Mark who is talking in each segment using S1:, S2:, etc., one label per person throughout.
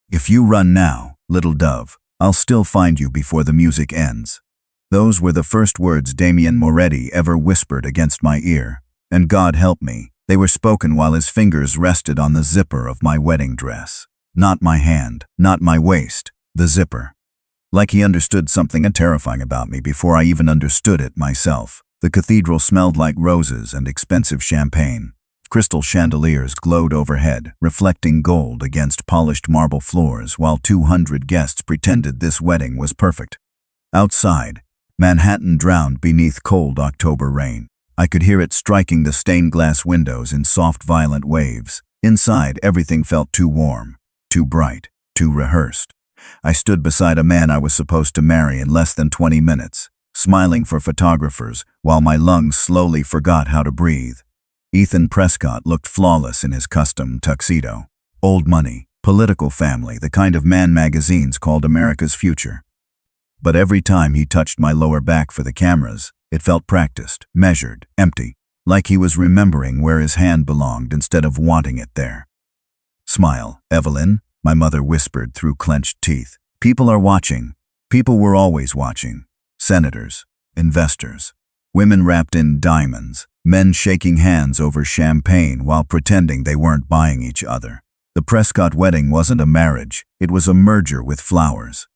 S1: "If you run now, little dove, I'll still find you before the music ends." Those were the first words Damien Moretti ever whispered against my ear, and God help me, they were spoken while his fingers rested on the zipper of my wedding dress. Not my hand, not my waist, the zipper. Like he understood something terrifying about me before I even understood it myself. The cathedral smelled like roses and expensive champagne. Crystal chandeliers glowed overhead, reflecting gold against polished marble floors, while 200 guests pretended this wedding was perfect. Outside, Manhattan drowned beneath cold October rain. I could hear it striking the stained glass windows in soft, violent waves. Inside, everything felt too warm, too bright, too rehearsed. I stood beside a man I was supposed to marry in less than 20 minutes, smiling for photographers while my lungs slowly forgot how to breathe. Ethan Prescott looked flawless in his custom tuxedo. Old money, political family, the kind of man magazines called America's future. But every time he touched my lower back for the cameras, it felt practiced, measured, empty, like he was remembering where his hand belonged instead of wanting it there. "Smile, Eveline," my mother whispered through clenched teeth. "People are watching. People were always watching. Senators, investors, women wrapped in diamonds, men shaking hands over champagne while pretending they weren't buying each other. The Prescott wedding wasn't a marriage, it was a merger with flowers.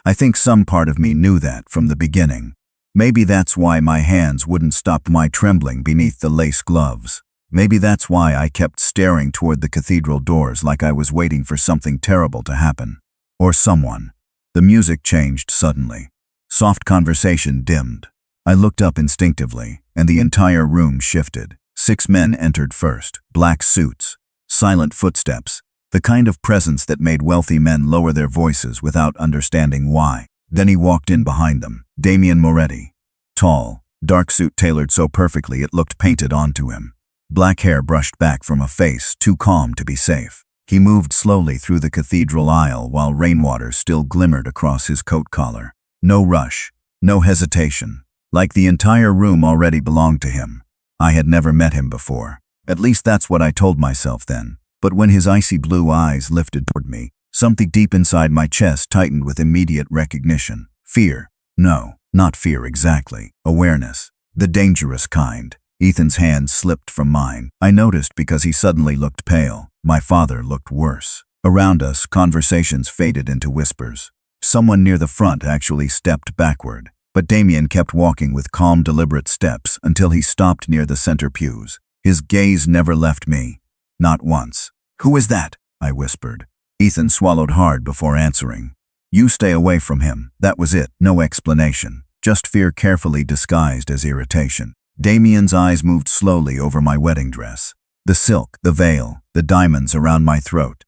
S1: I think some part of me knew that from the beginning. Maybe that's why my hands wouldn't stop my trembling beneath the lace gloves. Maybe that's why I kept staring toward the cathedral doors like I was waiting for something terrible to happen. Or someone. The music changed suddenly. Soft conversation dimmed. I looked up instinctively, and the entire room shifted. 6 men entered first, black suits, silent footsteps, the kind of presence that made wealthy men lower their voices without understanding why. Then he walked in behind them, Damien Moretti. Tall, dark suit tailored so perfectly it looked painted onto him. Black hair brushed back from a face too calm to be safe. He moved slowly through the cathedral aisle while rainwater still glimmered across his coat collar. No rush, no hesitation. Like the entire room already belonged to him. I had never met him before. At least that's what I told myself then. But when his icy blue eyes lifted toward me, something deep inside my chest tightened with immediate recognition. Fear. No, not fear exactly. Awareness. The dangerous kind. Ethan's hand slipped from mine. I noticed because he suddenly looked pale. My father looked worse. Around us, conversations faded into whispers. Someone near the front actually stepped backward. But Damien kept walking with calm, deliberate steps until he stopped near the center pews. His gaze never left me. Not once. "Who is that?" I whispered. Ethan swallowed hard before answering. "You stay away from him." That was it. No explanation. Just fear carefully disguised as irritation. Damien's eyes moved slowly over my wedding dress. The silk, the veil, the diamonds around my throat.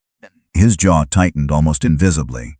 S1: His jaw tightened almost invisibly,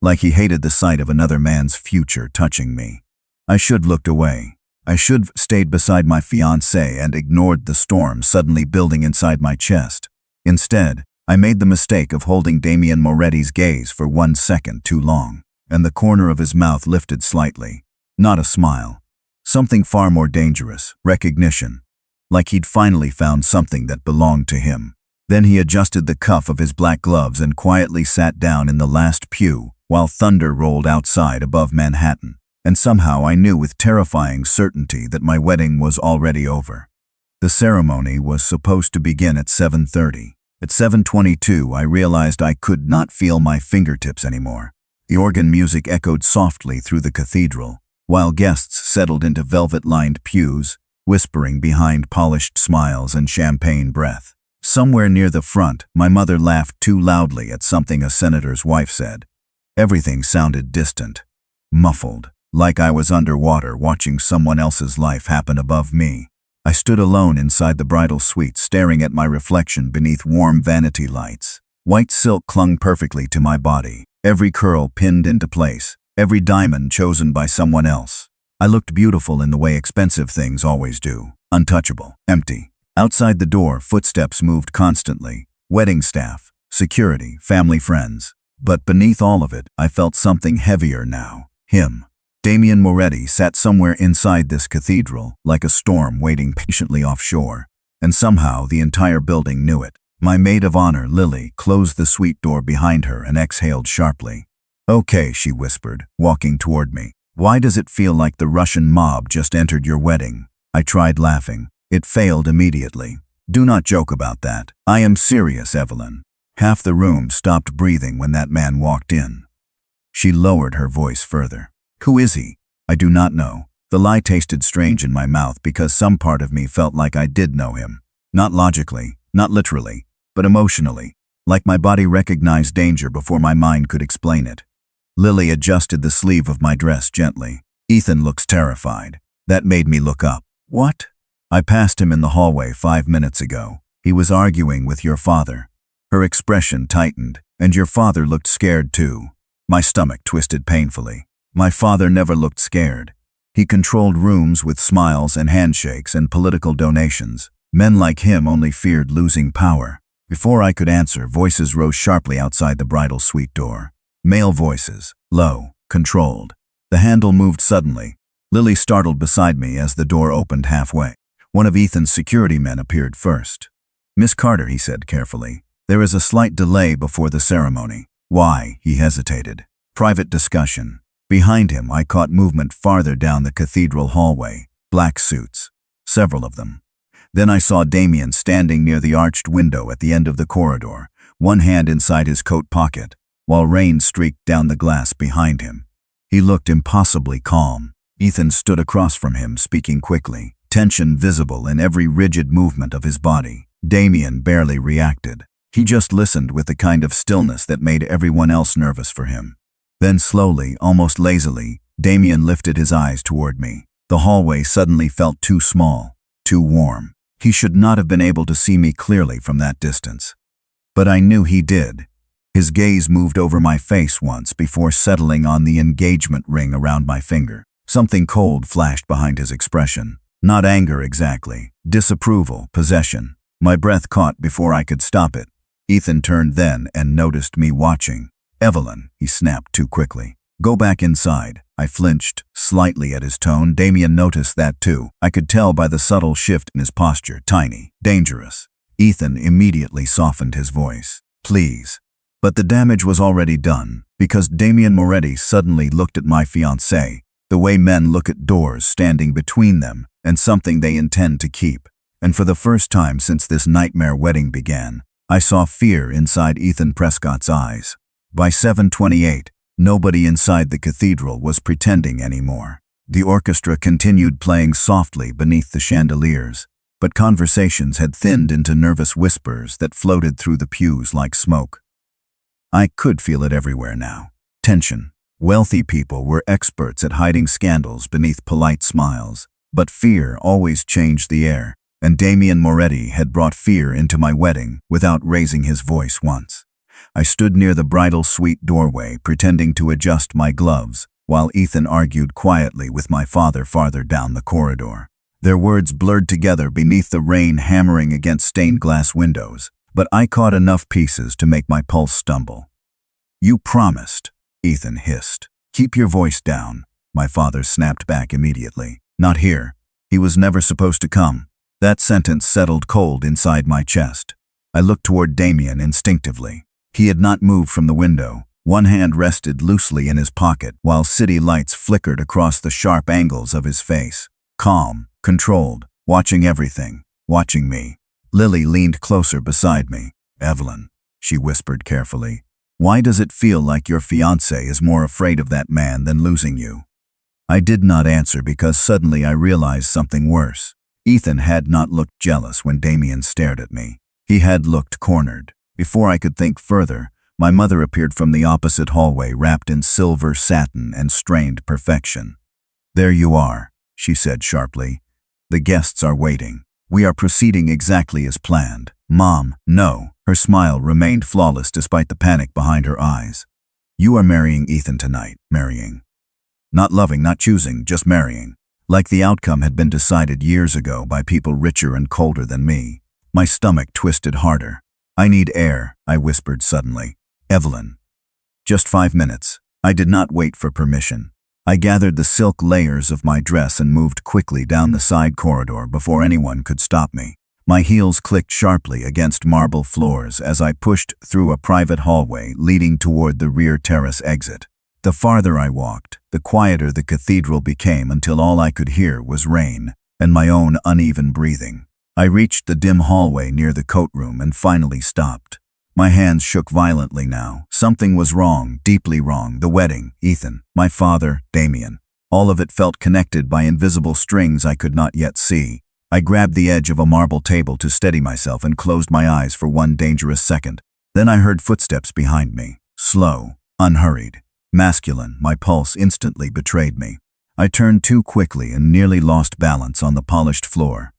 S1: like he hated the sight of another man's future touching me. I should looked away. I should have stayed beside my fiancée and ignored the storm suddenly building inside my chest. Instead, I made the mistake of holding Damien Moretti's gaze for 1 second too long, and the corner of his mouth lifted slightly. Not a smile. Something far more dangerous, recognition. Like he'd finally found something that belonged to him. Then he adjusted the cuff of his black gloves and quietly sat down in the last pew while thunder rolled outside above Manhattan. And somehow I knew with terrifying certainty that my wedding was already over. The ceremony was supposed to begin at 7:30. At 7:22, I realized I could not feel my fingertips anymore. The organ music echoed softly through the cathedral, while guests settled into velvet-lined pews, whispering behind polished smiles and champagne breath. Somewhere near the front, my mother laughed too loudly at something a senator's wife said. Everything sounded distant, muffled. Like I was underwater watching someone else's life happen above me. I stood alone inside the bridal suite staring at my reflection beneath warm vanity lights. White silk clung perfectly to my body, every curl pinned into place, every diamond chosen by someone else. I looked beautiful in the way expensive things always do, untouchable, empty. Outside the door, footsteps moved constantly, wedding staff, security, family friends. But beneath all of it, I felt something heavier now. Him. Damien Moretti sat somewhere inside this cathedral, like a storm waiting patiently offshore. And somehow the entire building knew it. My maid of honor, Lily, closed the suite door behind her and exhaled sharply. "Okay," she whispered, walking toward me. "Why does it feel like the Russian mob just entered your wedding?" I tried laughing. It failed immediately. "Do not joke about that. I am serious, Eveline." Half the room stopped breathing when that man walked in. She lowered her voice further. "Who is he?" "I do not know." The lie tasted strange in my mouth because some part of me felt like I did know him. Not logically, not literally, but emotionally, like my body recognized danger before my mind could explain it. Lily adjusted the sleeve of my dress gently. "Ethan looks terrified." That made me look up. "What?" "I passed him in the hallway 5 minutes ago. He was arguing with your father." Her expression tightened, "And your father looked scared too." My stomach twisted painfully. My father never looked scared. He controlled rooms with smiles and handshakes and political donations. Men like him only feared losing power. Before I could answer, voices rose sharply outside the bridal suite door. Male voices, low, controlled. The handle moved suddenly. Lily startled beside me as the door opened halfway. One of Ethan's security men appeared first. "Miss Carter," he said carefully, "there is a slight delay before the ceremony." "Why?" He hesitated. "Private discussion." Behind him, I caught movement farther down the cathedral hallway. Black suits. Several of them. Then I saw Damien standing near the arched window at the end of the corridor, one hand inside his coat pocket, while rain streaked down the glass behind him. He looked impossibly calm. Ethan stood across from him, speaking quickly, tension visible in every rigid movement of his body. Damien barely reacted. He just listened with the kind of stillness that made everyone else nervous for him. Then slowly, almost lazily, Damien lifted his eyes toward me. The hallway suddenly felt too small, too warm. He should not have been able to see me clearly from that distance. But I knew he did. His gaze moved over my face once before settling on the engagement ring around my finger. Something cold flashed behind his expression. Not anger exactly, disapproval, possession. My breath caught before I could stop it. Ethan turned then and noticed me watching. "Eveline," he snapped too quickly. "Go back inside." I flinched slightly at his tone. Damien noticed that too. I could tell by the subtle shift in his posture. Tiny, dangerous. Ethan immediately softened his voice. "Please." But the damage was already done, because Damien Moretti suddenly looked at my fiancée, the way men look at doors standing between them and something they intend to keep. And for the first time since this nightmare wedding began, I saw fear inside Ethan Prescott's eyes. By 7:28, nobody inside the cathedral was pretending anymore. The orchestra continued playing softly beneath the chandeliers, but conversations had thinned into nervous whispers that floated through the pews like smoke. I could feel it everywhere now. Tension. Wealthy people were experts at hiding scandals beneath polite smiles, but fear always changed the air, and Damien Moretti had brought fear into my wedding without raising his voice once. I stood near the bridal suite doorway, pretending to adjust my gloves, while Ethan argued quietly with my father farther down the corridor. Their words blurred together beneath the rain hammering against stained glass windows, but I caught enough pieces to make my pulse stumble. "You promised," Ethan hissed. "Keep your voice down," my father snapped back immediately. "Not here. He was never supposed to come." That sentence settled cold inside my chest. I looked toward Damien instinctively. He had not moved from the window. One hand rested loosely in his pocket, while city lights flickered across the sharp angles of his face. Calm, controlled, watching everything, watching me. Lily leaned closer beside me. "Eveline," she whispered carefully, "why does it feel like your fiancé is more afraid of that man than losing you?" I did not answer because suddenly I realized something worse. Ethan had not looked jealous when Damien stared at me. He had looked cornered. Before I could think further, my mother appeared from the opposite hallway wrapped in silver satin and strained perfection. "There you are," she said sharply. "The guests are waiting. We are proceeding exactly as planned." "Mom, no." Her smile remained flawless despite the panic behind her eyes. "You are marrying Ethan tonight." Marrying. Not loving, not choosing, just marrying. Like the outcome had been decided years ago by people richer and colder than me. My stomach twisted harder. "I need air," I whispered suddenly. "Eveline." Just 5 minutes. I did not wait for permission. I gathered the silk layers of my dress and moved quickly down the side corridor before anyone could stop me. My heels clicked sharply against marble floors as I pushed through a private hallway leading toward the rear terrace exit. The farther I walked, the quieter the cathedral became until all I could hear was rain and my own uneven breathing. I reached the dim hallway near the coat room and finally stopped. My hands shook violently now. Something was wrong, deeply wrong. The wedding, Ethan, my father, Damien. All of it felt connected by invisible strings I could not yet see. I grabbed the edge of a marble table to steady myself and closed my eyes for one dangerous second. Then I heard footsteps behind me. Slow, unhurried, masculine. My pulse instantly betrayed me. I turned too quickly and nearly lost balance on the polished floor.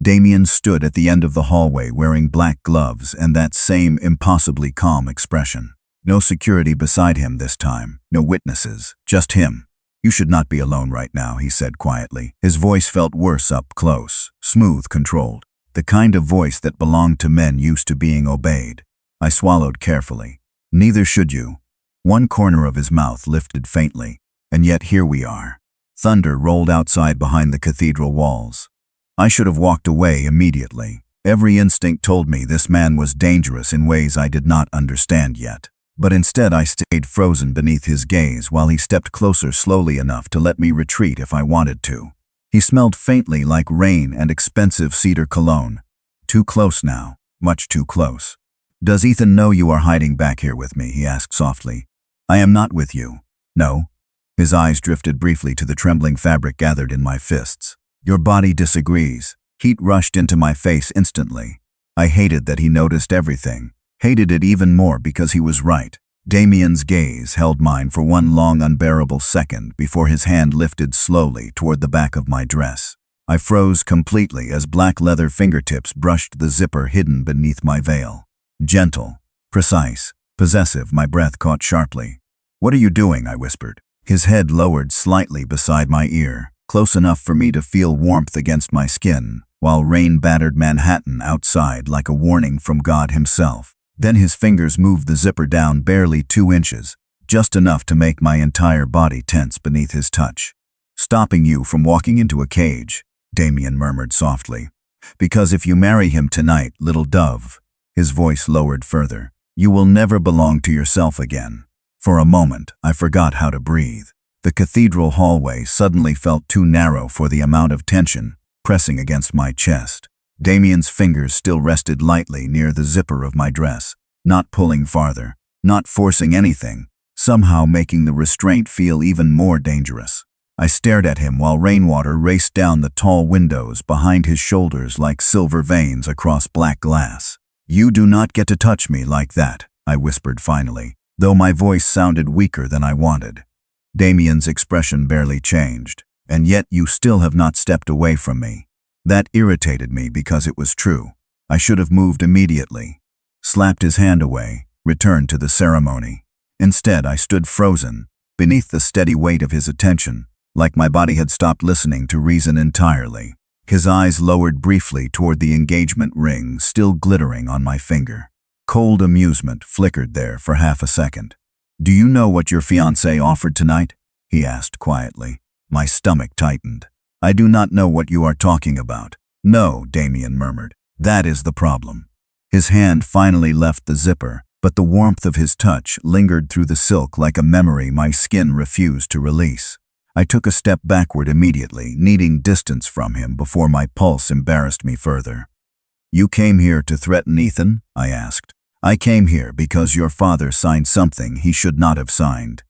S1: Damien stood at the end of the hallway wearing black gloves and that same impossibly calm expression. No security beside him this time, no witnesses, just him. "You should not be alone right now," he said quietly. His voice felt worse up close, smooth, controlled. The kind of voice that belonged to men used to being obeyed. I swallowed carefully. "Neither should you." One corner of his mouth lifted faintly. And yet here we are. Thunder rolled outside behind the cathedral walls. I should have walked away immediately. Every instinct told me this man was dangerous in ways I did not understand yet. But instead I stayed frozen beneath his gaze while he stepped closer slowly enough to let me retreat if I wanted to. He smelled faintly like rain and expensive cedar cologne. Too close now, much too close. "Does Ethan know you are hiding back here with me?" he asked softly. "I am not with you." "No." His eyes drifted briefly to the trembling fabric gathered in my fists. "Your body disagrees." Heat rushed into my face instantly. I hated that he noticed everything. Hated it even more because he was right. Damien's gaze held mine for one long unbearable second before his hand lifted slowly toward the back of my dress. I froze completely as black leather fingertips brushed the zipper hidden beneath my veil. Gentle, precise, possessive, my breath caught sharply. "What are you doing?" I whispered. His head lowered slightly beside my ear, close enough for me to feel warmth against my skin, while rain battered Manhattan outside like a warning from God himself. Then his fingers moved the zipper down barely 2 inches, just enough to make my entire body tense beneath his touch. "Stopping you from walking into a cage," Damien murmured softly. "Because if you marry him tonight, little dove," his voice lowered further, "you will never belong to yourself again." For a moment, I forgot how to breathe. The cathedral hallway suddenly felt too narrow for the amount of tension pressing against my chest. Damien's fingers still rested lightly near the zipper of my dress, not pulling farther, not forcing anything, somehow making the restraint feel even more dangerous. I stared at him while rainwater raced down the tall windows behind his shoulders like silver veins across black glass. "You do not get to touch me like that," I whispered finally, though my voice sounded weaker than I wanted. Damien's expression barely changed. "And yet you still have not stepped away from me." That irritated me because it was true. I should have moved immediately, slapped his hand away, returned to the ceremony. Instead, I stood frozen, beneath the steady weight of his attention, like my body had stopped listening to reason entirely. His eyes lowered briefly toward the engagement ring still glittering on my finger. Cold amusement flickered there for half a second. "Do you know what your fiancé offered tonight?" he asked quietly. My stomach tightened. "I do not know what you are talking about." "No," Damien murmured. "That is the problem." His hand finally left the zipper, but the warmth of his touch lingered through the silk like a memory my skin refused to release. I took a step backward immediately, needing distance from him before my pulse embarrassed me further. "You came here to threaten Ethan?" I asked. "I came here because your father signed something he should not have signed."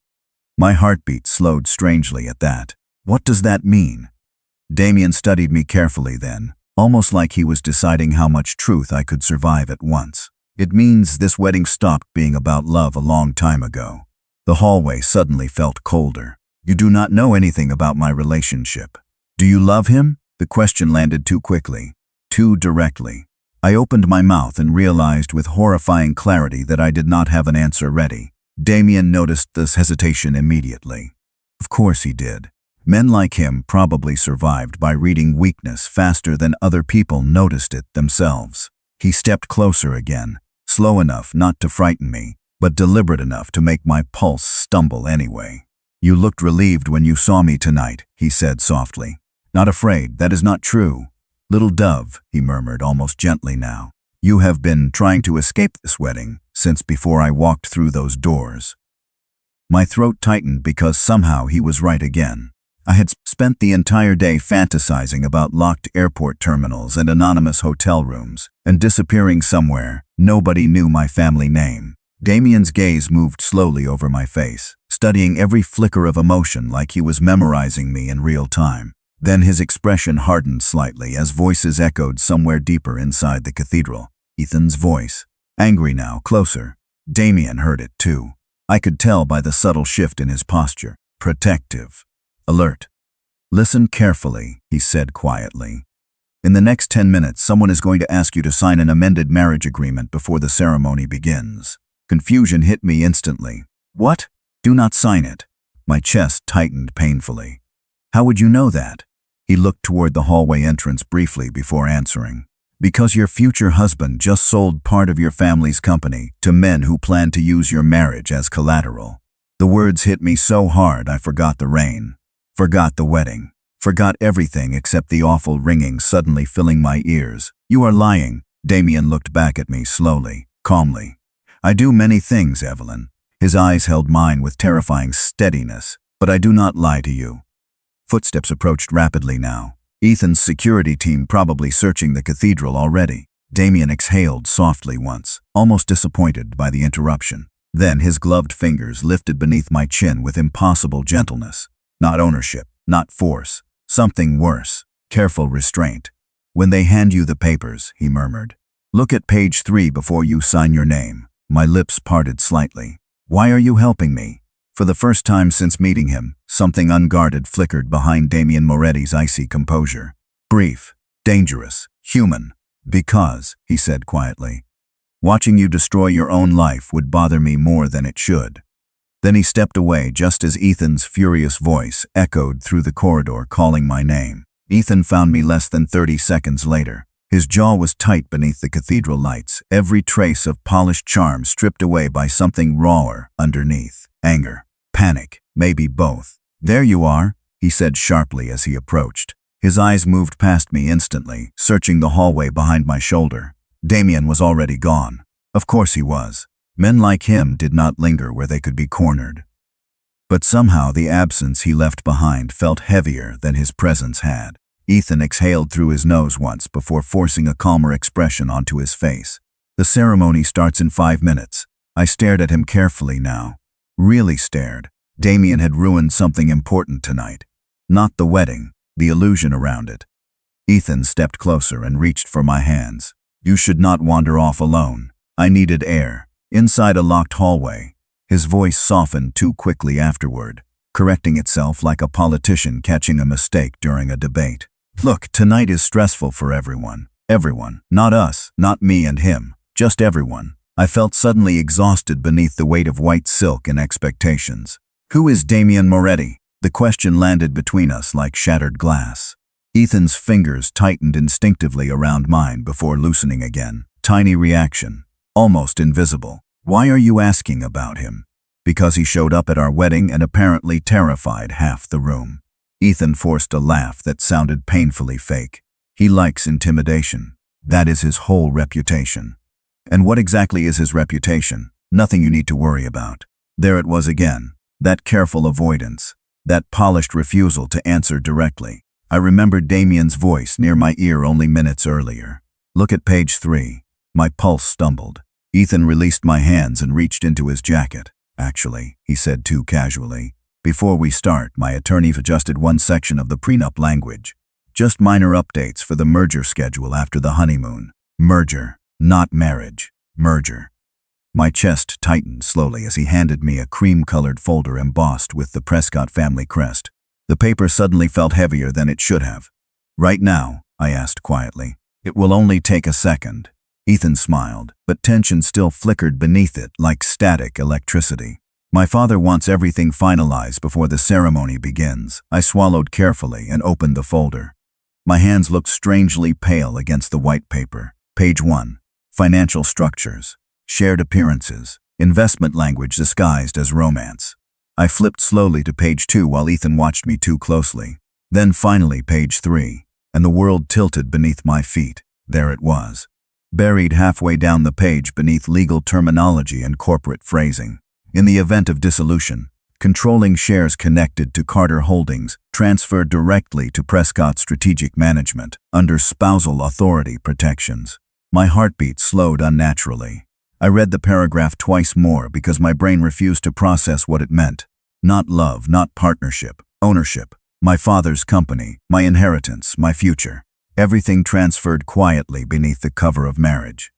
S1: My heartbeat slowed strangely at that. "What does that mean?" Damien studied me carefully then, almost like he was deciding how much truth I could survive at once. "It means this wedding stopped being about love a long time ago." The hallway suddenly felt colder. "You do not know anything about my relationship." "Do you love him?" The question landed too quickly, too directly. I opened my mouth and realized with horrifying clarity that I did not have an answer ready. Damien noticed this hesitation immediately. Of course he did. Men like him probably survived by reading weakness faster than other people noticed it themselves. He stepped closer again, slow enough not to frighten me, but deliberate enough to make my pulse stumble anyway. "You looked relieved when you saw me tonight," he said softly. "Not afraid, that is not true." Little dove, he murmured almost gently now. You have been trying to escape this wedding since before I walked through those doors. My throat tightened because somehow he was right again. I had spent the entire day fantasizing about locked airport terminals and anonymous hotel rooms, and disappearing somewhere. Nobody knew my family name. Damien's gaze moved slowly over my face, studying every flicker of emotion like he was memorizing me in real time. Then his expression hardened slightly as voices echoed somewhere deeper inside the cathedral. Ethan's voice. Angry now, closer. Damien heard it too. I could tell by the subtle shift in his posture. Protective. Alert. Listen carefully, he said quietly. In the next 10 minutes, someone is going to ask you to sign an amended marriage agreement before the ceremony begins. Confusion hit me instantly. What? Do not sign it. My chest tightened painfully. How would you know that? He looked toward the hallway entrance briefly before answering. Because your future husband just sold part of your family's company to men who plan to use your marriage as collateral. The words hit me so hard I forgot the rain. Forgot the wedding. Forgot everything except the awful ringing suddenly filling my ears. You are lying. Damien looked back at me slowly, calmly. I do many things, Eveline. His eyes held mine with terrifying steadiness. But I do not lie to you. Footsteps approached rapidly now. Ethan's security team probably searching the cathedral already. Damien exhaled softly once, almost disappointed by the interruption. Then his gloved fingers lifted beneath my chin with impossible gentleness. Not ownership, not force. Something worse. Careful restraint. When they hand you the papers, he murmured. Look at page 3 before you sign your name. My lips parted slightly. Why are you helping me? For the first time since meeting him, something unguarded flickered behind Damien Moretti's icy composure. Brief, dangerous, human. Because, he said quietly, watching you destroy your own life would bother me more than it should. Then he stepped away just as Ethan's furious voice echoed through the corridor calling my name. Ethan found me less than 30 seconds later. His jaw was tight beneath the cathedral lights, every trace of polished charm stripped away by something rawer underneath. Anger, panic, maybe both. There you are, he said sharply as he approached. His eyes moved past me instantly, searching the hallway behind my shoulder. Damien was already gone. Of course he was. Men like him did not linger where they could be cornered. But somehow the absence he left behind felt heavier than his presence had. Ethan exhaled through his nose once before forcing a calmer expression onto his face. The ceremony starts in 5 minutes. I stared at him carefully now. Really stared. Damien had ruined something important tonight. Not the wedding, the illusion around it. Ethan stepped closer and reached for my hands. You should not wander off alone. I needed air. Inside a locked hallway. His voice softened too quickly afterward, correcting itself like a politician catching a mistake during a debate. Look, tonight is stressful for everyone. Everyone. Not us, not me and him. Just everyone. I felt suddenly exhausted beneath the weight of white silk and expectations. Who is Damien Moretti? The question landed between us like shattered glass. Ethan's fingers tightened instinctively around mine before loosening again. Tiny reaction. Almost invisible. Why are you asking about him? Because he showed up at our wedding and apparently terrified half the room. Ethan forced a laugh that sounded painfully fake. He likes intimidation. That is his whole reputation. And what exactly is his reputation? Nothing you need to worry about. There it was again. That careful avoidance. That polished refusal to answer directly. I remembered Damien's voice near my ear only minutes earlier. Look at page 3. My pulse stumbled. Ethan released my hands and reached into his jacket. Actually, he said too casually. Before we start, my attorney adjusted one section of the prenup language. Just minor updates for the merger schedule after the honeymoon. Merger, not marriage. Merger. My chest tightened slowly as he handed me a cream-colored folder embossed with the Prescott family crest. The paper suddenly felt heavier than it should have. Right now, I asked quietly. It will only take a second. Ethan smiled, but tension still flickered beneath it like static electricity. My father wants everything finalized before the ceremony begins. I swallowed carefully and opened the folder. My hands looked strangely pale against the white paper. Page 1. Financial structures. Shared appearances. Investment language disguised as romance. I flipped slowly to page 2 while Ethan watched me too closely. Then finally page 3. and the world tilted beneath my feet. There it was, buried halfway down the page beneath legal terminology and corporate phrasing. In the event of dissolution, controlling shares connected to Carter Holdings transferred directly to Prescott Strategic Management under spousal authority protections. My heartbeat slowed unnaturally. I read the paragraph twice more because my brain refused to process what it meant. Not love, not partnership, ownership. My father's company, my inheritance, my future. Everything transferred quietly beneath the cover of marriage.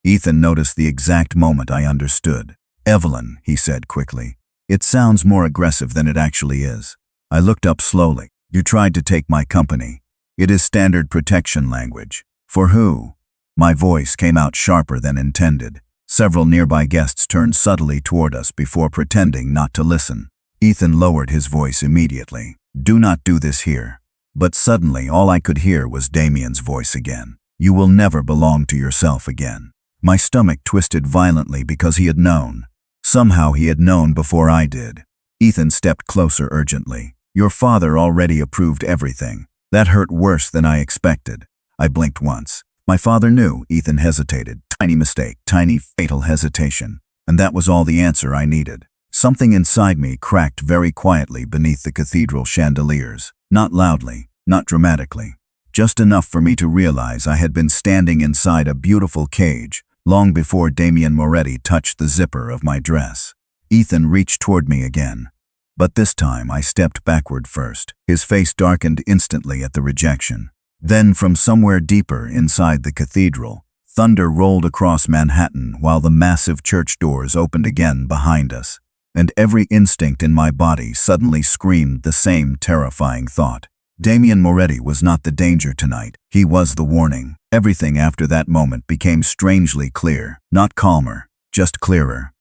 S1: Ethan noticed the exact moment I understood. "Eveline," he said quickly. "It sounds more aggressive than it actually is." I looked up slowly. "You tried to take my company. It is standard protection language." "For who?" My voice came out sharper than intended. Several nearby guests turned subtly toward us before pretending not to listen. Ethan lowered his voice immediately. "Do not do this here." But suddenly all I could hear was Damien's voice again. "You will never belong to yourself again." My stomach twisted violently because he had known. Somehow he had known before I did. Ethan stepped closer urgently. "Your father already approved everything." That hurt worse than I expected. I blinked once. My father knew. Ethan hesitated. Tiny mistake, tiny fatal hesitation. And that was all the answer I needed. Something inside me cracked very quietly beneath the cathedral chandeliers. Not loudly, not dramatically. Just enough for me to realize I had been standing inside a beautiful cage long before Damien Moretti touched the zipper of my dress. Ethan reached toward me again. But this time I stepped backward first. His face darkened instantly at the rejection. Then from somewhere deeper inside the cathedral, thunder rolled across Manhattan while the massive church doors opened again behind us. And every instinct in my body suddenly screamed the same terrifying thought. Damien Moretti was not the danger tonight. He was the warning. Everything after that moment became strangely clear. Not calmer, just clearer.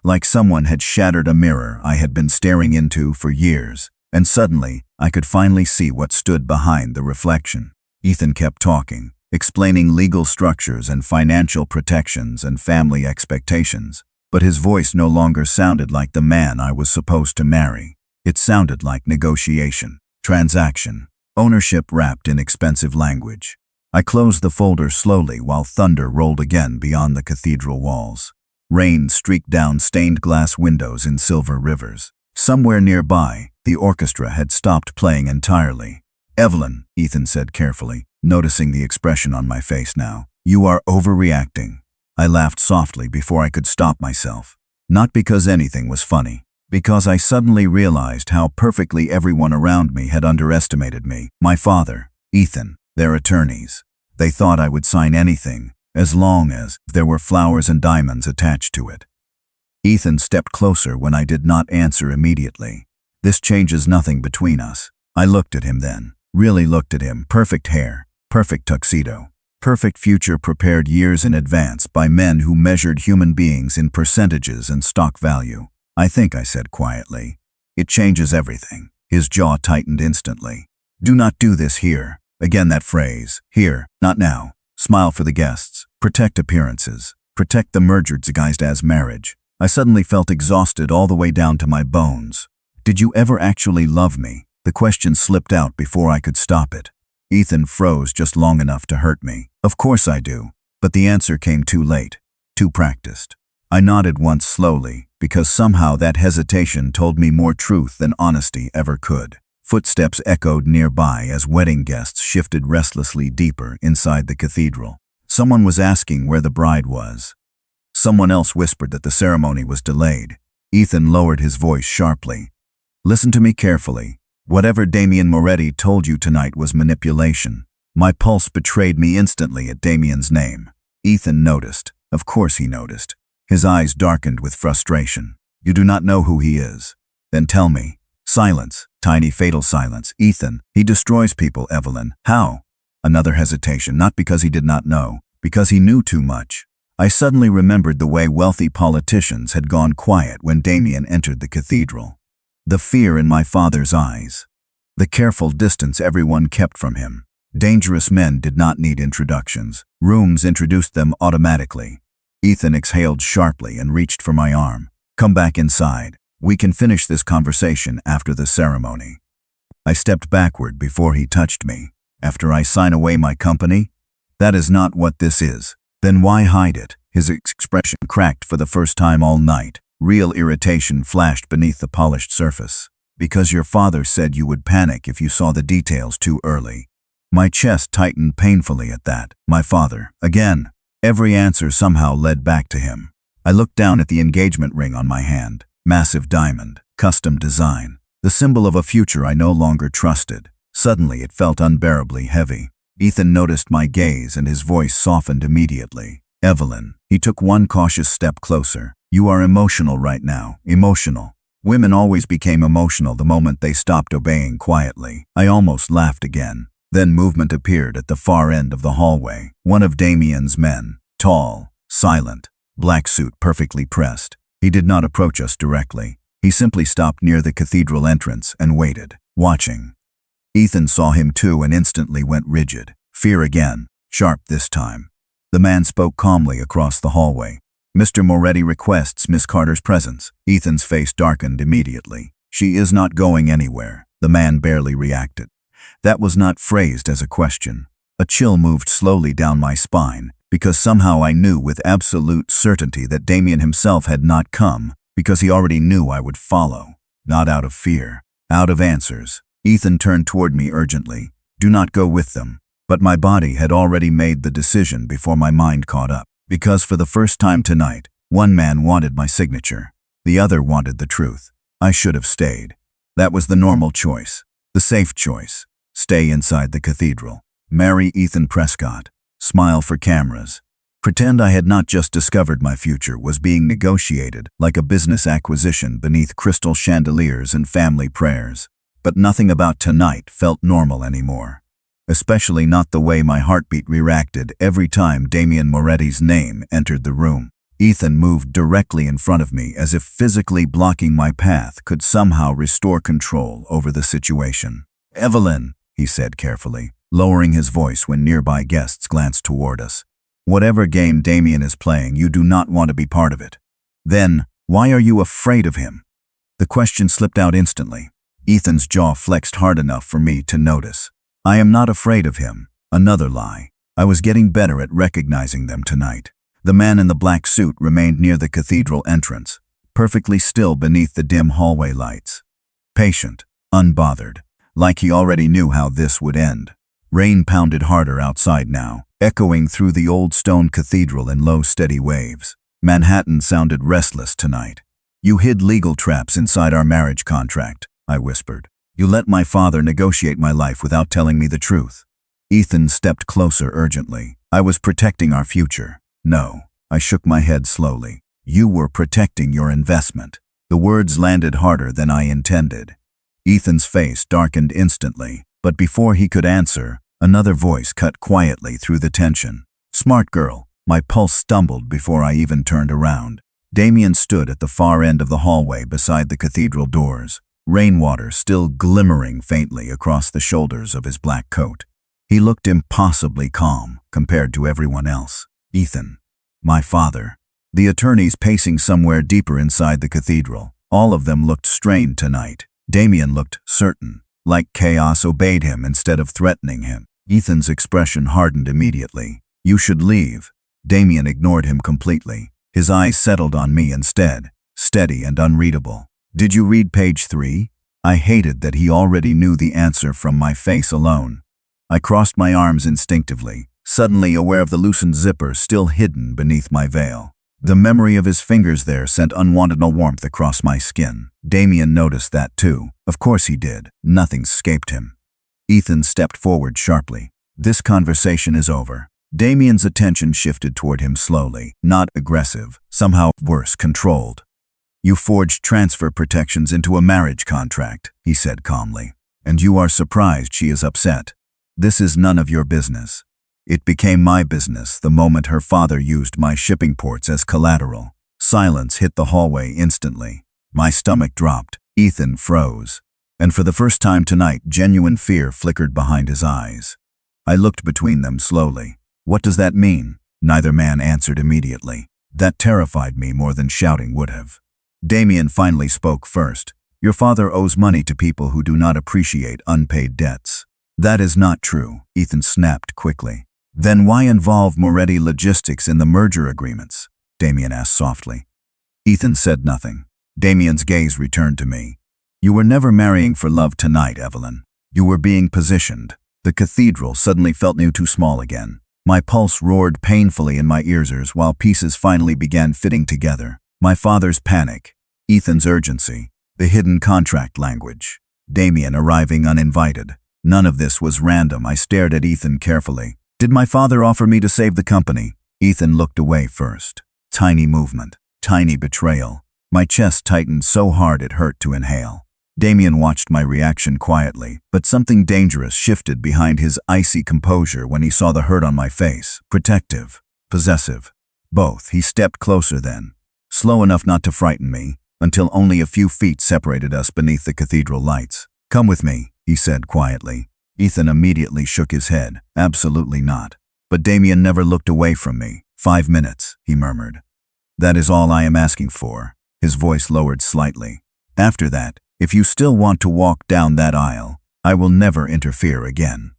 S1: Like someone had shattered a mirror I had been staring into for years, and suddenly I could finally see what stood behind the reflection. Ethan kept talking, explaining legal structures and financial protections and family expectations. But his voice no longer sounded like the man I was supposed to marry. It sounded like negotiation, transaction, ownership wrapped in expensive language. I closed the folder slowly while thunder rolled again beyond the cathedral walls. Rain streaked down stained glass windows in silver rivers. Somewhere nearby, the orchestra had stopped playing entirely. "Eveline," Ethan said carefully, noticing the expression on my face now. "You are overreacting." I laughed softly before I could stop myself. Not because anything was funny, because I suddenly realized how perfectly everyone around me had underestimated me. My father, Ethan, their attorneys. They thought I would sign anything, as long as there were flowers and diamonds attached to it. Ethan stepped closer when I did not answer immediately. "This changes nothing between us." I looked at him then, really looked at him. Perfect hair, perfect tuxedo. Perfect future prepared years in advance by men who measured human beings in percentages and stock value. "I think," I said quietly, "it changes everything." His jaw tightened instantly. "Do not do this here." Again that phrase, here, not now. Smile for the guests. Protect appearances. Protect the merger disguised as marriage. I suddenly felt exhausted all the way down to my bones. "Did you ever actually love me?" The question slipped out before I could stop it. Ethan froze just long enough to hurt me. "Of course I do." But the answer came too late, too practiced. I nodded once slowly, because somehow that hesitation told me more truth than honesty ever could. Footsteps echoed nearby as wedding guests shifted restlessly deeper inside the cathedral. Someone was asking where the bride was. Someone else whispered that the ceremony was delayed. Ethan lowered his voice sharply. "Listen to me carefully. Whatever Damien Moretti told you tonight was manipulation." My pulse betrayed me instantly at Damien's name. Ethan noticed. Of course he noticed. His eyes darkened with frustration. "You do not know who he is." "Then tell me." Silence. Tiny fatal silence. "Ethan, he destroys people, Eveline." "How?" Another hesitation, not because he did not know, because he knew too much. I suddenly remembered the way wealthy politicians had gone quiet when Damien entered the cathedral. The fear in my father's eyes. The careful distance everyone kept from him. Dangerous men did not need introductions. Rooms introduced them automatically. Ethan exhaled sharply and reached for my arm. "Come back inside. We can finish this conversation after the ceremony." I stepped backward before he touched me. After I sign away my company? That is not what this is. Then why hide it? His expression cracked for the first time all night. Real irritation flashed beneath the polished surface. Because your father said you would panic if you saw the details too early. My chest tightened painfully at that. My father. Again. Every answer somehow led back to him. I looked down at the engagement ring on my hand. Massive diamond. Custom design. The symbol of a future I no longer trusted. Suddenly it felt unbearably heavy. Ethan noticed my gaze and his voice softened immediately. Eveline. He took one cautious step closer. You are emotional right now. Emotional. Women always became emotional the moment they stopped obeying quietly. I almost laughed again. Then movement appeared at the far end of the hallway. One of Damien's men. Tall. Silent. Black suit perfectly pressed. He did not approach us directly. He simply stopped near the cathedral entrance and waited, watching. Ethan saw him too and instantly went rigid. Fear again. Sharp this time. The man spoke calmly across the hallway. Mr. Moretti requests Miss Carter's presence. Ethan's face darkened immediately. She is not going anywhere. The man barely reacted. That was not phrased as a question. A chill moved slowly down my spine, because somehow I knew with absolute certainty that Damien himself had not come, because he already knew I would follow. Not out of fear. Out of answers. Ethan turned toward me urgently. Do not go with them. But my body had already made the decision before my mind caught up. Because for the first time tonight, one man wanted my signature. The other wanted the truth. I should have stayed. That was the normal choice. The safe choice. Stay inside the cathedral. Marry Ethan Prescott. Smile for cameras. Pretend I had not just discovered my future was being negotiated like a business acquisition beneath crystal chandeliers and family prayers. But nothing about tonight felt normal anymore. Especially not the way my heartbeat reacted every time Damien Moretti's name entered the room. Ethan moved directly in front of me as if physically blocking my path could somehow restore control over the situation. Eveline, he said carefully, lowering his voice when nearby guests glanced toward us. Whatever game Damien is playing, you do not want to be part of it. Then, why are you afraid of him? The question slipped out instantly. Ethan's jaw flexed hard enough for me to notice. I am not afraid of him. Another lie. I was getting better at recognizing them tonight. The man in the black suit remained near the cathedral entrance, perfectly still beneath the dim hallway lights. Patient, unbothered, like he already knew how this would end. Rain pounded harder outside now, echoing through the old stone cathedral in low, steady waves. Manhattan sounded restless tonight. You hid legal traps inside our marriage contract, I whispered. You let my father negotiate my life without telling me the truth. Ethan stepped closer urgently. I was protecting our future. No, I shook my head slowly. You were protecting your investment. The words landed harder than I intended. Ethan's face darkened instantly, but before he could answer, another voice cut quietly through the tension. Smart girl. My pulse stumbled before I even turned around. Damien stood at the far end of the hallway beside the cathedral doors. Rainwater still glimmering faintly across the shoulders of his black coat. He looked impossibly calm compared to everyone else. Ethan. My father. The attorneys pacing somewhere deeper inside the cathedral. All of them looked strained tonight. Damien looked certain, like chaos obeyed him instead of threatening him. Ethan's expression hardened immediately. You should leave. Damien ignored him completely. His eyes settled on me instead, steady and unreadable. Did you read page 3? I hated that he already knew the answer from my face alone. I crossed my arms instinctively, suddenly aware of the loosened zipper still hidden beneath my veil. The memory of his fingers there sent unwanted warmth across my skin. Damien noticed that too. Of course he did. Nothing escaped him. Ethan stepped forward sharply. This conversation is over. Damien's attention shifted toward him slowly, not aggressive, somehow worse, controlled. You forged transfer protections into a marriage contract, he said calmly, and you are surprised she is upset. This is none of your business. It became my business the moment her father used my shipping ports as collateral. Silence hit the hallway instantly. My stomach dropped. Ethan froze. And for the first time tonight, genuine fear flickered behind his eyes. I looked between them slowly. What does that mean? Neither man answered immediately. That terrified me more than shouting would have. Damien finally spoke first. Your father owes money to people who do not appreciate unpaid debts. That is not true, Ethan snapped quickly. Then why involve Moretti Logistics in the merger agreements? Damien asked softly. Ethan said nothing. Damien's gaze returned to me. You were never marrying for love tonight, Eveline. You were being positioned. The cathedral suddenly felt new too small again. My pulse roared painfully in my ears while pieces finally began fitting together. My father's panic, Ethan's urgency, the hidden contract language, Damien arriving uninvited. None of this was random. I stared at Ethan carefully. Did my father offer me to save the company? Ethan looked away first. Tiny movement, tiny betrayal. My chest tightened so hard it hurt to inhale. Damien watched my reaction quietly, but something dangerous shifted behind his icy composure when he saw the hurt on my face. Protective, possessive, both. He stepped closer then, slow enough not to frighten me, until only a few feet separated us beneath the cathedral lights. Come with me, he said quietly. Ethan immediately shook his head. Absolutely not. But Damien never looked away from me. 5 minutes, he murmured. That is all I am asking for. His voice lowered slightly. After that, if you still want to walk down that aisle, I will never interfere again.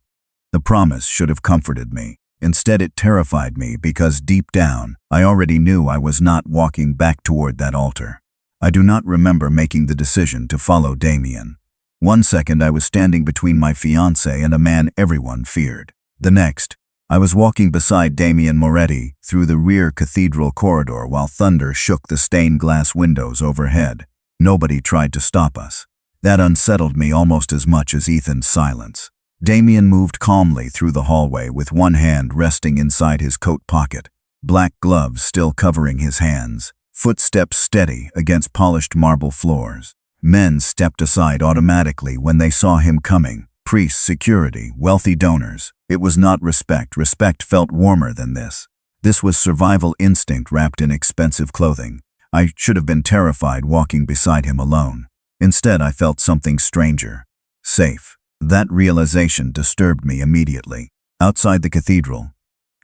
S1: The promise should have comforted me. Instead, it terrified me because deep down, I already knew I was not walking back toward that altar. I do not remember making the decision to follow Damien. 1 second, I was standing between my fiancé and a man everyone feared. The next, I was walking beside Damien Moretti through the rear cathedral corridor while thunder shook the stained glass windows overhead. Nobody tried to stop us. That unsettled me almost as much as Ethan's silence. Damien moved calmly through the hallway with one hand resting inside his coat pocket, black gloves still covering his hands, footsteps steady against polished marble floors. Men stepped aside automatically when they saw him coming. Priests, security, wealthy donors. It was not respect. Respect felt warmer than this. This was survival instinct wrapped in expensive clothing. I should have been terrified walking beside him alone. Instead, I felt something stranger. Safe. That realization disturbed me immediately. Outside the cathedral,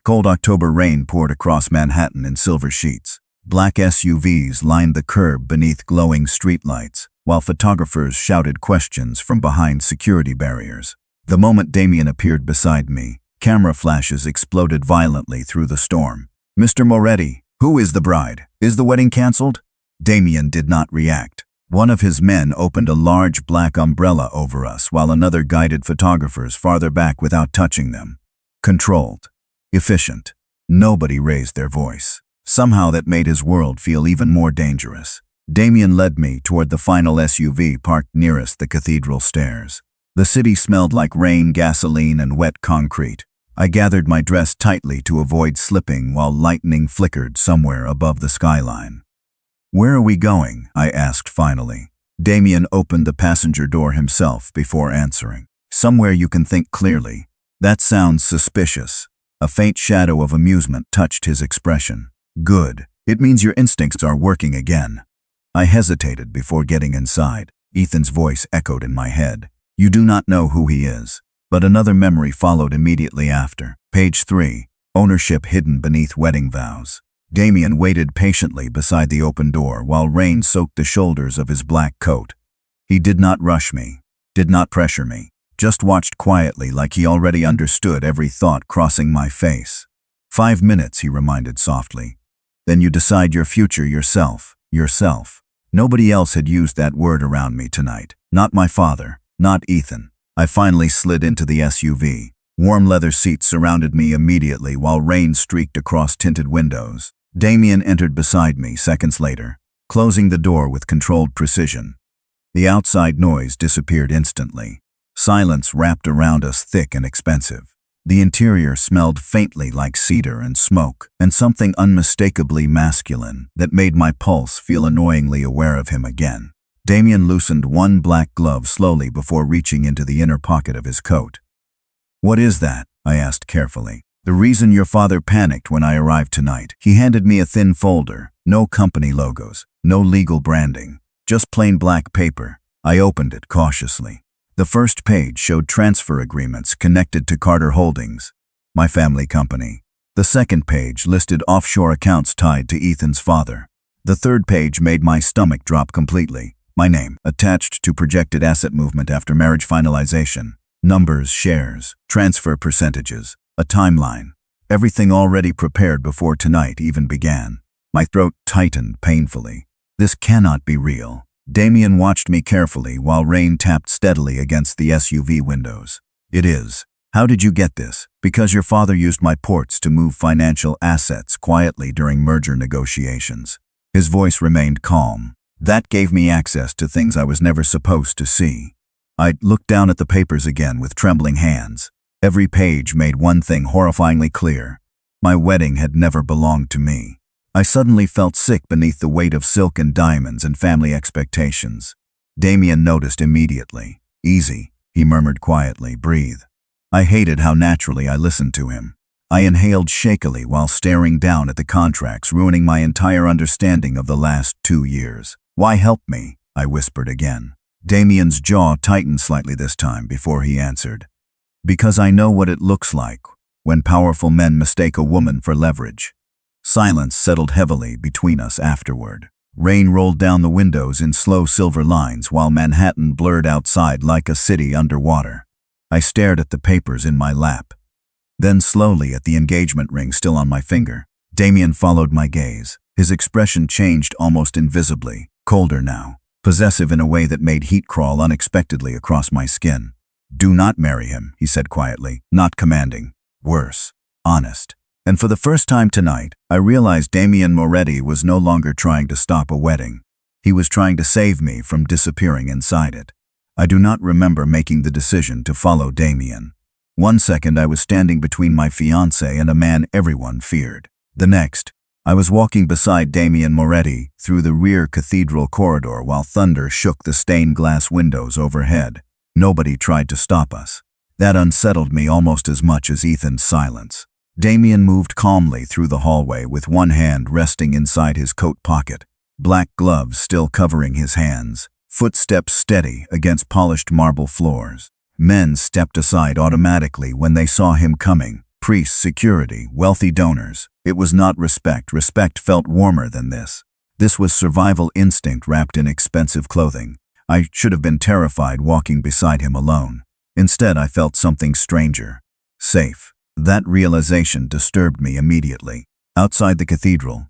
S1: cold October rain poured across Manhattan in silver sheets. Black SUVs lined the curb beneath glowing streetlights, while photographers shouted questions from behind security barriers. The moment Damien appeared beside me, camera flashes exploded violently through the storm. Mr. Moretti, who is the bride? Is the wedding canceled? Damien did not react. One of his men opened a large black umbrella over us while another guided photographers farther back without touching them. Controlled. Efficient. Nobody raised their voice. Somehow that made his world feel even more dangerous. Damien led me toward the final SUV parked nearest the cathedral stairs. The city smelled like rain, gasoline, and wet concrete. I gathered my dress tightly to avoid slipping while lightning flickered somewhere above the skyline. Where are we going? I asked finally. Damien opened the passenger door himself before answering. Somewhere you can think clearly. That sounds suspicious. A faint shadow of amusement touched his expression. Good. It means your instincts are working again. I hesitated before getting inside. Ethan's voice echoed in my head. You do not know who he is. But another memory followed immediately after. Page 3. Ownership hidden beneath wedding vows. Damien waited patiently beside the open door while rain soaked the shoulders of his black coat. He did not rush me, did not pressure me, just watched quietly like he already understood every thought crossing my face. 5 minutes, he reminded softly. Then you decide your future yourself. Nobody else had used that word around me tonight. Not my father, not Ethan. I finally slid into the SUV. Warm leather seats surrounded me immediately while rain streaked across tinted windows. Damien entered beside me seconds later, closing the door with controlled precision. The outside noise disappeared instantly. Silence wrapped around us thick and expensive. The interior smelled faintly like cedar and smoke, and something unmistakably masculine that made my pulse feel annoyingly aware of him again. Damien loosened one black glove slowly before reaching into the inner pocket of his coat. What is that? I asked carefully. The reason your father panicked when I arrived tonight. He handed me a thin folder. No company logos, no legal branding, just plain black paper. I opened it cautiously. The first page showed transfer agreements connected to Carter Holdings, my family company. The second page listed offshore accounts tied to Ethan's father. The third page made my stomach drop completely. My name, attached to projected asset movement after marriage finalization. Numbers, shares, transfer percentages, a timeline. Everything already prepared before tonight even began. My throat tightened painfully. This cannot be real. Damien watched me carefully while rain tapped steadily against the SUV windows. It is. How did you get this? Because your father used my ports to move financial assets quietly during merger negotiations. His voice remained calm. That gave me access to things I was never supposed to see. I looked down at the papers again with trembling hands. Every page made one thing horrifyingly clear. My wedding had never belonged to me. I suddenly felt sick beneath the weight of silk and diamonds and family expectations. Damien noticed immediately. Easy, he murmured quietly, breathe. I hated how naturally I listened to him. I inhaled shakily while staring down at the contracts, ruining my entire understanding of the last 2 years. Why help me? I whispered again. Damien's jaw tightened slightly this time before he answered. Because I know what it looks like when powerful men mistake a woman for leverage. Silence settled heavily between us afterward. Rain rolled down the windows in slow silver lines while Manhattan blurred outside like a city underwater. I stared at the papers in my lap. Then slowly at the engagement ring still on my finger. Damien followed my gaze. His expression changed almost invisibly, colder now, possessive in a way that made heat crawl unexpectedly across my skin. Do not marry him, he said quietly, not commanding. Worse, honest. And for the first time tonight, I realized Damien Moretti was no longer trying to stop a wedding. He was trying to save me from disappearing inside it. I do not remember making the decision to follow Damien. One second I was standing between my fiancé and a man everyone feared. The next, I was walking beside Damien Moretti through the rear Cathedral corridor while thunder shook the stained glass windows overhead. Nobody tried to stop us. That unsettled me almost as much as Ethan's silence. Damien moved calmly through the hallway with one hand resting inside his coat pocket, black gloves still covering his hands, footsteps steady against polished marble floors. Men stepped aside automatically when they saw him coming. Priests, security, wealthy donors. It was not respect. Respect felt warmer than this. This was survival instinct wrapped in expensive clothing. I should have been terrified walking beside him alone. Instead, I felt something stranger. Safe. That realization disturbed me immediately. Outside the cathedral,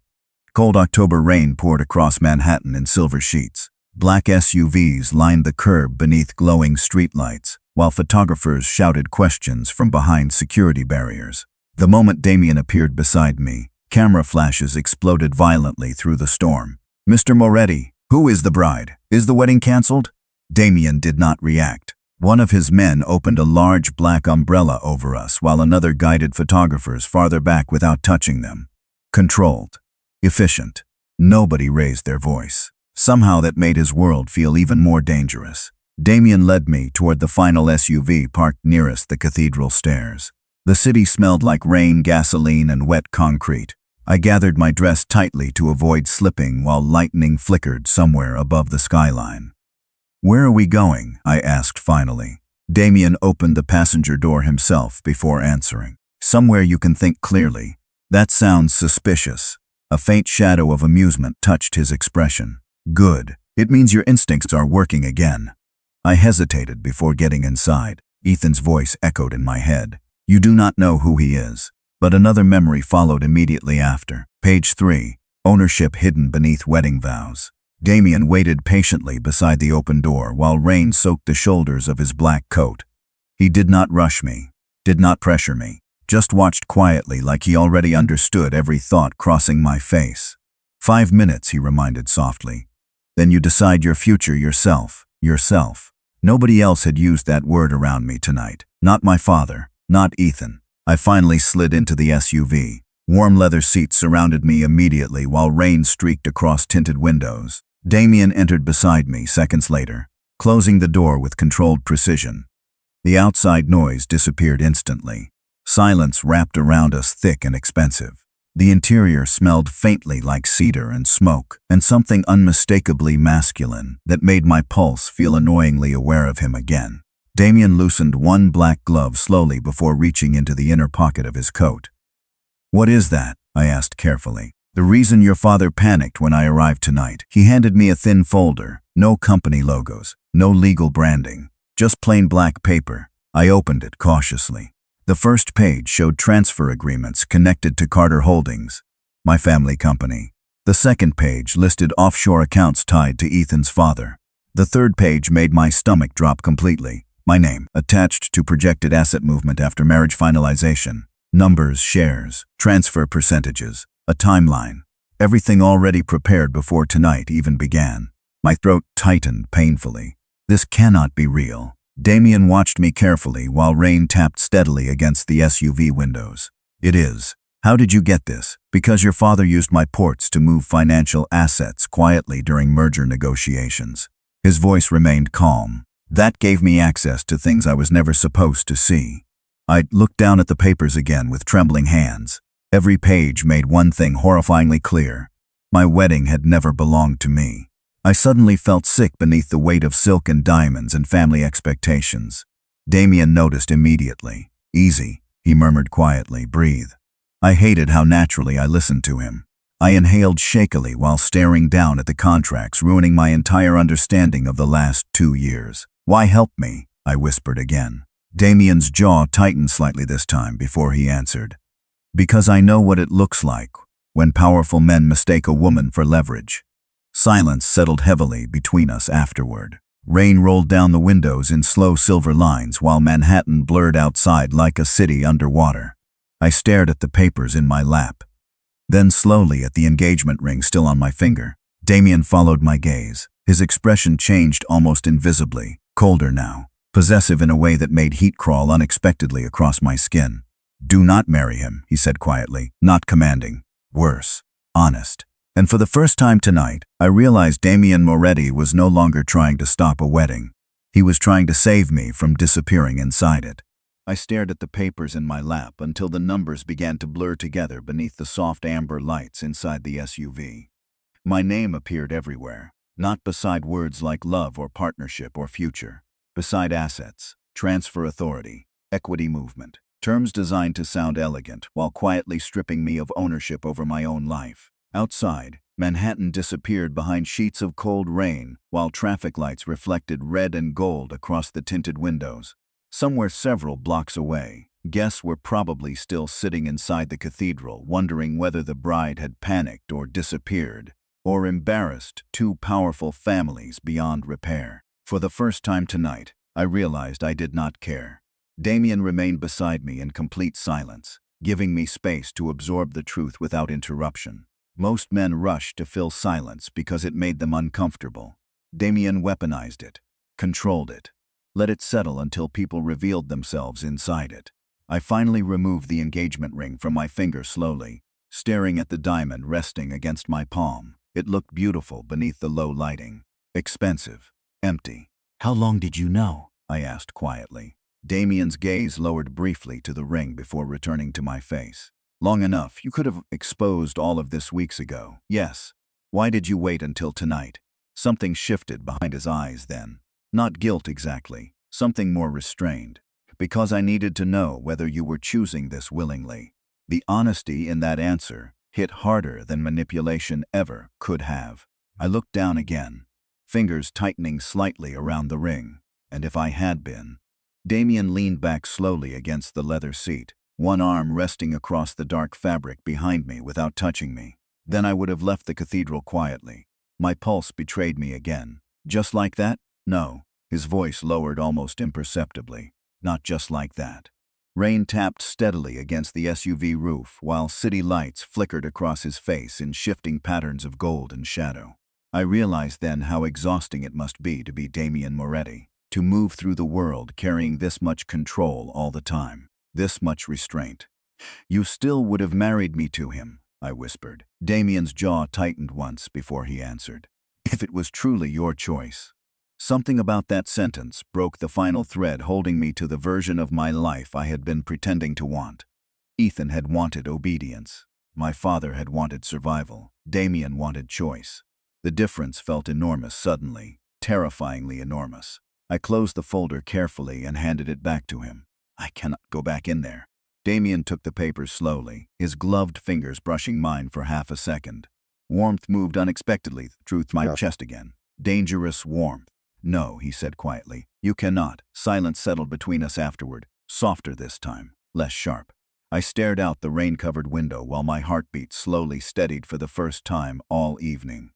S1: cold October rain poured across Manhattan in silver sheets. Black SUVs lined the curb beneath glowing streetlights, while photographers shouted questions from behind security barriers. The moment Damien appeared beside me, camera flashes exploded violently through the storm. Mr. Moretti, who is the bride? Is the wedding canceled? Damien did not react. One of his men opened a large black umbrella over us while another guided photographers farther back without touching them. Controlled. Efficient. Nobody raised their voice. Somehow that made his world feel even more dangerous. Damien led me toward the final SUV parked nearest the cathedral stairs. The city smelled like rain, gasoline, and wet concrete. I gathered my dress tightly to avoid slipping while lightning flickered somewhere above the skyline. Where are we going? I asked finally. Damien opened the passenger door himself before answering. Somewhere you can think clearly. That sounds suspicious. A faint shadow of amusement touched his expression. Good. It means your instincts are working again. I hesitated before getting inside. Ethan's voice echoed in my head. You do not know who he is. But another memory followed immediately after. Page 3. Ownership hidden beneath wedding vows. Damien waited patiently beside the open door while rain soaked the shoulders of his black coat. He did not rush me, did not pressure me, just watched quietly like he already understood every thought crossing my face. 5 minutes, he reminded softly. Then you decide your future yourself. Nobody else had used that word around me tonight. Not my father, not Ethan. I finally slid into the SUV. Warm leather seats surrounded me immediately while rain streaked across tinted windows. Damien entered beside me seconds later, closing the door with controlled precision. The outside noise disappeared instantly. Silence wrapped around us thick and expensive. The interior smelled faintly like cedar and smoke, and something unmistakably masculine that made my pulse feel annoyingly aware of him again. Damien loosened one black glove slowly before reaching into the inner pocket of his coat. What is that? I asked carefully. The reason your father panicked when I arrived tonight. He handed me a thin folder, no company logos, no legal branding, just plain black paper. I opened it cautiously. The first page showed transfer agreements connected to Carter Holdings, my family company. The second page listed offshore accounts tied to Ethan's father. The third page made my stomach drop completely. My name, attached to projected asset movement after marriage finalization. Numbers, shares, transfer percentages, a timeline. Everything already prepared before tonight even began. My throat tightened painfully. This cannot be real. Damien watched me carefully while rain tapped steadily against the SUV windows. It is. How did you get this? Because your father used my ports to move financial assets quietly during merger negotiations. His voice remained calm. That gave me access to things I was never supposed to see. I looked down at the papers again with trembling hands. Every page made one thing horrifyingly clear. My wedding had never belonged to me. I suddenly felt sick beneath the weight of silk and diamonds and family expectations. Damien noticed immediately. Easy, he murmured quietly, breathe. I hated how naturally I listened to him. I inhaled shakily while staring down at the contracts, ruining my entire understanding of the last 2 years. Why help me? I whispered again. Damien's jaw tightened slightly this time before he answered. Because I know what it looks like when powerful men mistake a woman for leverage. Silence settled heavily between us afterward. Rain rolled down the windows in slow silver lines while Manhattan blurred outside like a city underwater. I stared at the papers in my lap, then slowly at the engagement ring still on my finger. Damien followed my gaze. His expression changed almost invisibly, colder now, possessive in a way that made heat crawl unexpectedly across my skin. Do not marry him, he said quietly, not commanding. Worse, honest. And for the first time tonight, I realized Damien Moretti was no longer trying to stop a wedding. He was trying to save me from disappearing inside it. I stared at the papers in my lap until the numbers began to blur together beneath the soft amber lights inside the SUV. My name appeared everywhere, not beside words like love or partnership or future, beside assets, transfer authority, equity movement, terms designed to sound elegant while quietly stripping me of ownership over my own life. Outside, Manhattan disappeared behind sheets of cold rain while traffic lights reflected red and gold across the tinted windows. Somewhere several blocks away, guests were probably still sitting inside the cathedral, wondering whether the bride had panicked or disappeared, or embarrassed two powerful families beyond repair. For the first time tonight, I realized I did not care. Damien remained beside me in complete silence, giving me space to absorb the truth without interruption. Most men rush to fill silence because it made them uncomfortable. Damien weaponized it, controlled it. Let it settle until people revealed themselves inside it. I finally removed the engagement ring from my finger slowly, staring at the diamond resting against my palm. It looked beautiful beneath the low lighting. Expensive. Empty. How long did you know? I asked quietly. Damien's gaze lowered briefly to the ring before returning to my face. Long enough. You could have exposed all of this weeks ago. Yes. Why did you wait until tonight? Something shifted behind his eyes then. Not guilt exactly, something more restrained. Because I needed to know whether you were choosing this willingly. The honesty in that answer hit harder than manipulation ever could have. I looked down again, fingers tightening slightly around the ring. And if I had been. Damien leaned back slowly against the leather seat, one arm resting across the dark fabric behind me without touching me. Then I would have left the cathedral quietly. My pulse betrayed me again. Just like that? No. His voice lowered almost imperceptibly. Not just like that. Rain tapped steadily against the SUV roof while city lights flickered across his face in shifting patterns of gold and shadow. I realized then how exhausting it must be to be Damien Moretti, to move through the world carrying this much control all the time, this much restraint. You still would have married me to him, I whispered. Damien's jaw tightened once before he answered. If it was truly your choice. Something about that sentence broke the final thread holding me to the version of my life I had been pretending to want. Ethan had wanted obedience. My father had wanted survival. Damien wanted choice. The difference felt enormous suddenly, terrifyingly enormous. I closed the folder carefully and handed it back to him. I cannot go back in there. Damien took the papers slowly, his gloved fingers brushing mine for half a second. Warmth moved unexpectedly through my chest again. Dangerous warmth. No, he said quietly. You cannot. Silence settled between us afterward, softer this time, less sharp. I stared out the rain-covered window while my heartbeat slowly steadied for the first time all evening.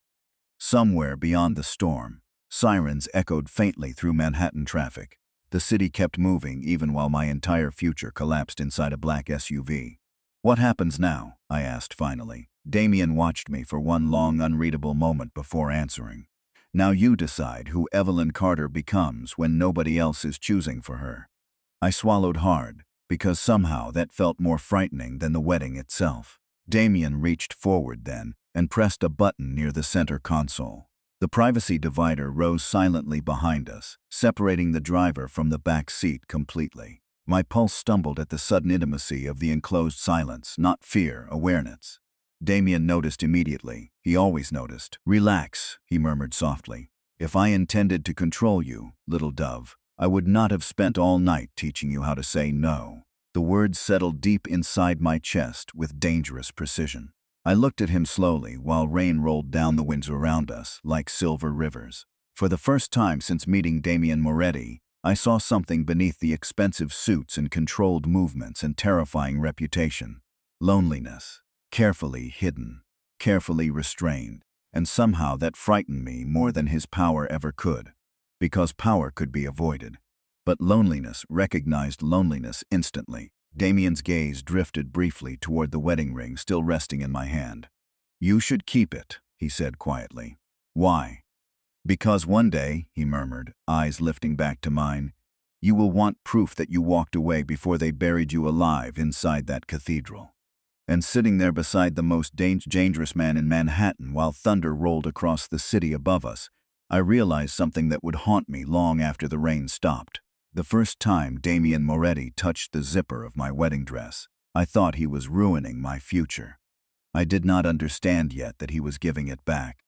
S1: Somewhere beyond the storm, sirens echoed faintly through Manhattan traffic. The city kept moving even while my entire future collapsed inside a black SUV. What happens now? I asked finally. Damien watched me for one long, unreadable moment before answering. Now you decide who Eveline Carter becomes when nobody else is choosing for her. I swallowed hard, because somehow that felt more frightening than the wedding itself. Damien reached forward then and pressed a button near the center console. The privacy divider rose silently behind us, separating the driver from the back seat completely. My pulse stumbled at the sudden intimacy of the enclosed silence, not fear, awareness. Damien noticed immediately. He always noticed. "Relax," he murmured softly. "If I intended to control you, little dove, I would not have spent all night teaching you how to say no." The words settled deep inside my chest with dangerous precision. I looked at him slowly while rain rolled down the winds around us like silver rivers. For the first time since meeting Damien Moretti, I saw something beneath the expensive suits and controlled movements and terrifying reputation. Loneliness. Carefully hidden, carefully restrained, and somehow that frightened me more than his power ever could, because power could be avoided. But loneliness recognized loneliness instantly. Damien's gaze drifted briefly toward the wedding ring still resting in my hand. "You should keep it," he said quietly. "Why?" "Because one day," he murmured, eyes lifting back to mine, "you will want proof that you walked away before they buried you alive inside that cathedral." And sitting there beside the most dangerous man in Manhattan while thunder rolled across the city above us, I realized something that would haunt me long after the rain stopped. The first time Damien Moretti touched the zipper of my wedding dress, I thought he was ruining my future. I did not understand yet that he was giving it back.